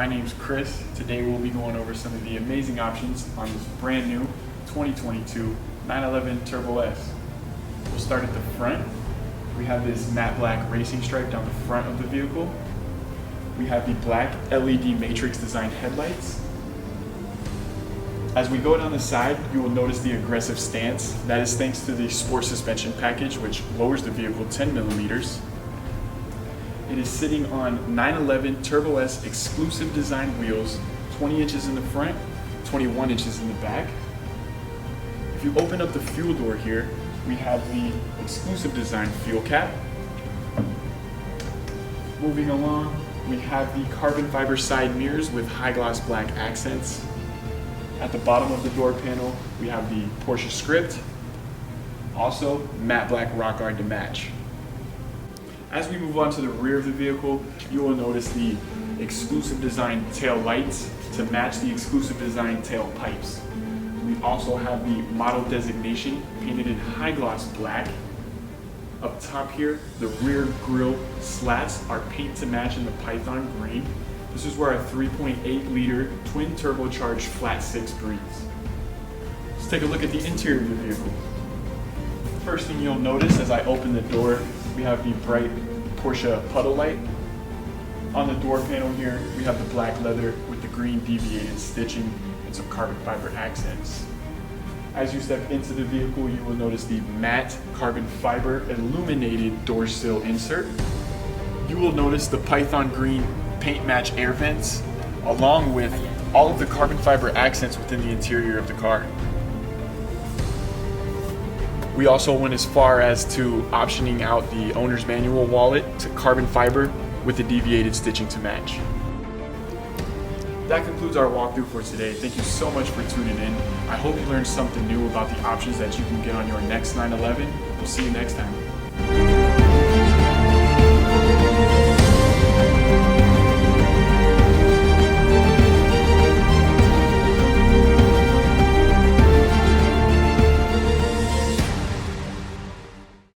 my name's Chris. Today we'll be going over some of the amazing options on this brand new 2022 911 Turbo S. We'll start at the front. We have this matte black racing stripe down the front of the vehicle. We have the black LED matrix design headlights. As we go down the side, you will notice the aggressive stance. That is thanks to the sport suspension package, which lowers the vehicle 10 millimeters. It is sitting on 911 Turbo S exclusive design wheels, 20 inches in the front, 21 inches in the back. If you open up the fuel door here, we have the exclusive design fuel cap. Moving along, we have the carbon fiber side mirrors with high gloss black accents. At the bottom of the door panel, we have the Porsche script. Also, matte black rock guard to match. As we move on to the rear of the vehicle, you will notice the exclusive design tail lights to match the exclusive design tail pipes. We also have the model designation painted in high gloss black. Up top here, the rear grille slats are paint to match in the Python green. This is where our 3.8 liter twin turbocharged flat six breathes. Let's take a look at the interior of the vehicle. First thing you'll notice as I open the door, we have the bright Porsche puddle light. On the door panel here, we have the black leather with the green deviated stitching and some carbon fiber accents. As you step into the vehicle, you will notice the matte carbon fiber illuminated door sill insert. You will notice the Python green paint match air vents, along with all of the carbon fiber accents within the interior of the car. We also went as far as to optioning out the owner's manual wallet to carbon fiber with the deviated stitching to match. That concludes our walkthrough for today. Thank you so much for tuning in. I hope you learned something new about the options that you can get on your next 911. We'll see you next time.